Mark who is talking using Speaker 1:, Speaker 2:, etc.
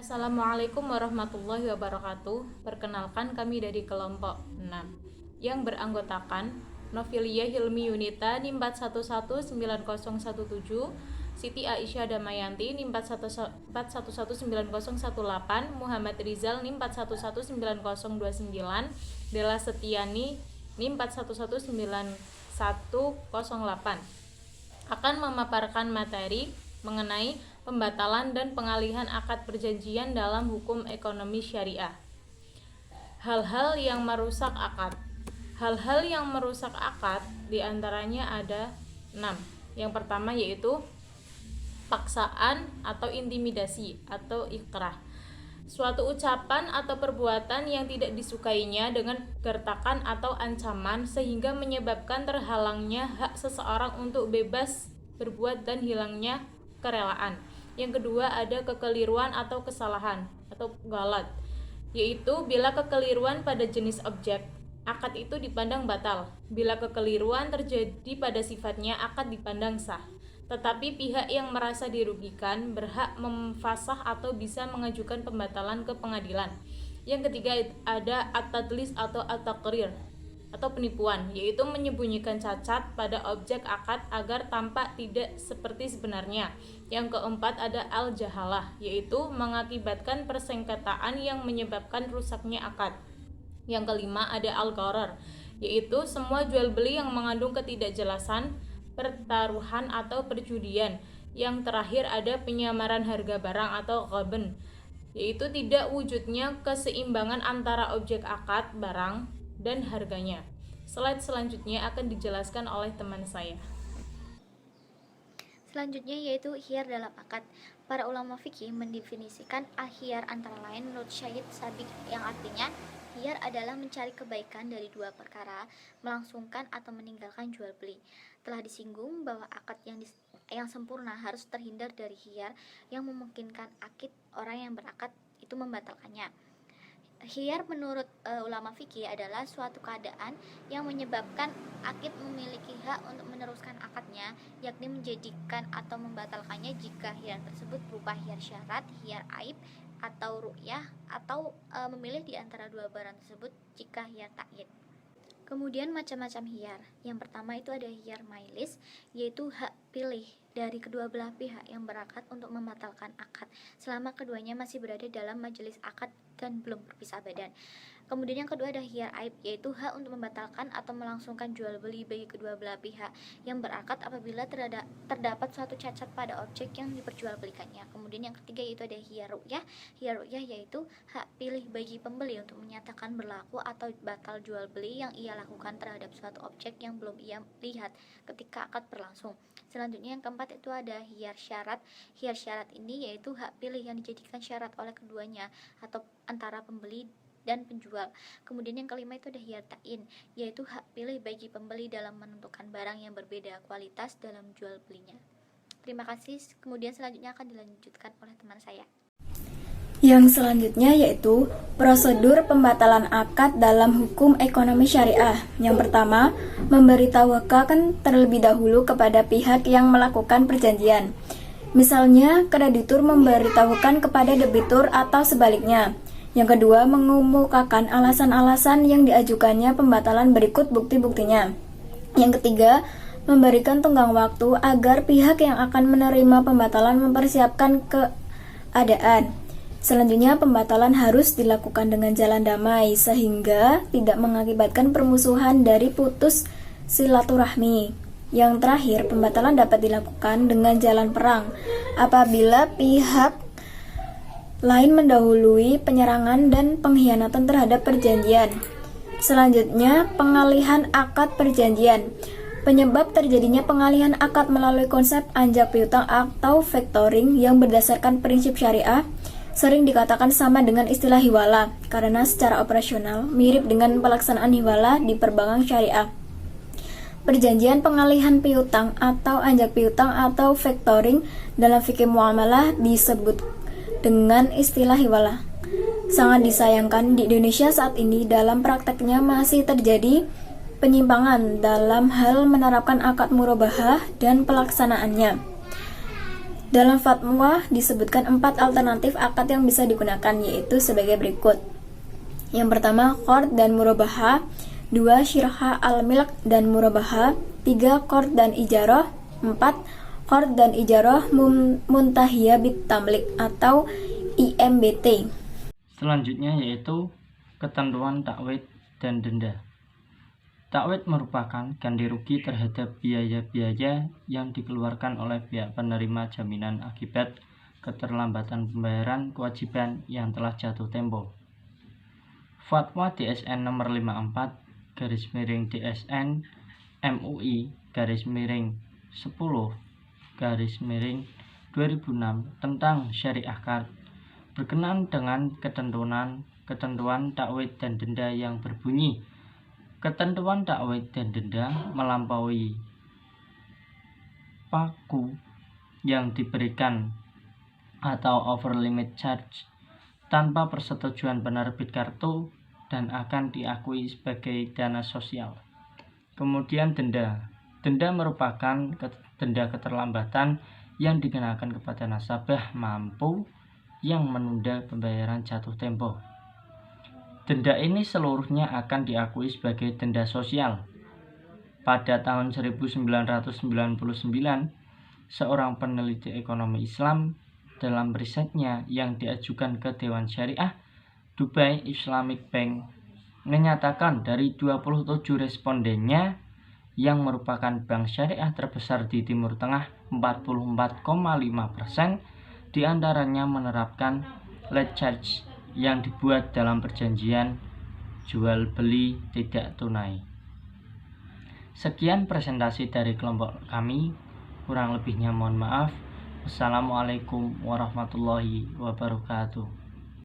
Speaker 1: Assalamualaikum warahmatullahi wabarakatuh. Perkenalkan, kami dari kelompok 6 yang beranggotakan Novilia Hilmi Yunita NIM 4119017, Siti Aisyah Damayanti NIM 4119018, Muhammad Rizal NIM 4119029, Della Setiani NIM 4119108 akan memaparkan materi mengenai pembatalan dan pengalihan akad perjanjian dalam hukum ekonomi syariah. Hal-hal yang merusak akad. Hal-hal yang merusak akad diantaranya ada 6. Yang pertama yaitu paksaan atau intimidasi atau ikrah. Suatu ucapan atau perbuatan yang tidak disukainya dengan gertakan atau ancaman sehingga menyebabkan terhalangnya hak seseorang untuk bebas berbuat dan hilangnya kerelaan. Yang kedua ada kekeliruan atau kesalahan atau galat, yaitu bila kekeliruan pada jenis objek, akad itu dipandang batal. Bila kekeliruan terjadi pada sifatnya, akad dipandang sah. Tetapi pihak yang merasa dirugikan berhak memfasah atau bisa mengajukan pembatalan ke pengadilan. Yang ketiga ada at-tadlis atau at-taqrir atau penipuan, yaitu menyembunyikan cacat pada objek akad agar tampak tidak seperti sebenarnya. Yang keempat ada al-jahalah, yaitu mengakibatkan persengketaan yang menyebabkan rusaknya akad. Yang kelima ada al-gharar, yaitu semua jual beli yang mengandung ketidakjelasan, pertaruhan atau perjudian. Yang terakhir ada penyamaran harga barang atau ghaban, yaitu tidak wujudnya keseimbangan antara objek akad, barang, dan harganya. Slide selanjutnya akan dijelaskan oleh teman saya.
Speaker 2: Selanjutnya yaitu khiyar dalam akad. Para ulama fikih mendefinisikan al-khiyar antara lain menurut Syed Sabiq, yang artinya khiyar adalah mencari kebaikan dari dua perkara, melangsungkan atau meninggalkan jual beli. Telah disinggung bahwa akad yang sempurna harus terhindar dari khiyar yang memungkinkan akid orang yang berakad itu membatalkannya. Khiyar menurut ulama fikih adalah suatu keadaan yang menyebabkan akid memiliki hak untuk meneruskan akadnya, yakni menjadikan atau membatalkannya jika khiyar tersebut berupa khiyar syarat, khiyar aib, atau ru'yah, atau memilih di antara dua barang tersebut jika khiyar ta'yid. Kemudian macam-macam khiyar. Yang pertama itu ada khiyar mailis, yaitu hak pilih dari kedua belah pihak yang berakad untuk membatalkan akad selama keduanya masih berada dalam majelis akad dan belum berpisah badan. Kemudian yang kedua ada khiyar aib, yaitu hak untuk membatalkan atau melangsungkan jual beli bagi kedua belah pihak yang berakad apabila terdapat suatu cacat pada objek yang diperjualbelikannya. Kemudian yang ketiga yaitu ada khiyar ru'yah. Khiyar ru'yah yaitu hak pilih bagi pembeli untuk menyatakan berlaku atau batal jual beli yang ia lakukan terhadap suatu objek yang belum ia lihat ketika akad berlangsung. Selanjutnya yang keempat itu ada khiyar syarat. Khiyar syarat ini yaitu hak pilih yang dijadikan syarat oleh keduanya atau antara pembeli dan penjual. Kemudian yang kelima itu ada khiyar ta'in, yaitu hak pilih bagi pembeli dalam menentukan barang yang berbeda kualitas dalam jual belinya. Terima kasih. Kemudian selanjutnya akan dilanjutkan oleh teman saya.
Speaker 3: Yang selanjutnya yaitu prosedur pembatalan akad dalam hukum ekonomi syariah. Yang pertama, memberitahukan terlebih dahulu kepada pihak yang melakukan perjanjian. Misalnya, kreditur memberitahukan kepada debitur atau sebaliknya. Yang kedua, mengemukakan alasan-alasan yang diajukannya pembatalan berikut bukti-buktinya. Yang ketiga, memberikan tenggang waktu agar pihak yang akan menerima pembatalan mempersiapkan keadaan. Selanjutnya, pembatalan harus dilakukan dengan jalan damai sehingga tidak mengakibatkan permusuhan dari putus silaturahmi. Yang terakhir, pembatalan dapat dilakukan dengan jalan perang apabila pihak lain mendahului penyerangan dan pengkhianatan terhadap perjanjian. Selanjutnya, pengalihan akad perjanjian. Penyebab terjadinya pengalihan akad melalui konsep anjak piutang atau factoring yang berdasarkan prinsip syariah sering dikatakan sama dengan istilah hiwalah karena secara operasional mirip dengan pelaksanaan hiwalah di perbankan syariah. Perjanjian pengalihan piutang atau anjak piutang atau factoring dalam fikih muamalah disebut dengan istilah hiwalah. Sangat disayangkan di Indonesia saat ini dalam prakteknya masih terjadi penyimpangan dalam hal menerapkan akad murabahah dan pelaksanaannya. Dalam fatwa disebutkan 4 alternatif akad yang bisa digunakan, yaitu sebagai berikut. Yang pertama, qard dan murabaha. 2. Syirha al-milk dan murabaha. 3. Qard dan ijarah. 4. Qard dan ijarah muntahiyah bit tamlik atau IMBT.
Speaker 4: Selanjutnya yaitu ketentuan takwid dan denda. Takwid merupakan ganti rugi terhadap biaya-biaya yang dikeluarkan oleh pihak penerima jaminan akibat keterlambatan pembayaran kewajiban yang telah jatuh tempo. Fatwa DSN nomor 54/DSN MUI /10/2006 tentang syariah qard berkenaan dengan ketentuan takwid dan denda yang berbunyi, ketentuan takwid dan denda melampaui pagu yang diberikan atau over limit charge tanpa persetujuan penerbit kartu dan akan diakui sebagai dana sosial. Kemudian denda. Denda merupakan denda keterlambatan yang dikenakan kepada nasabah mampu yang menunda pembayaran jatuh tempo. Denda ini seluruhnya akan diakui sebagai denda sosial. Pada tahun 1999, seorang peneliti ekonomi Islam dalam risetnya yang diajukan ke Dewan Syariah Dubai Islamic Bank menyatakan dari 27 respondennya yang merupakan bank syariah terbesar di Timur Tengah, 44,5% diantaranya menerapkan late charge yang dibuat dalam perjanjian jual beli tidak tunai. Sekian presentasi dari kelompok kami, kurang lebihnya mohon maaf. Wassalamualaikum warahmatullahi wabarakatuh.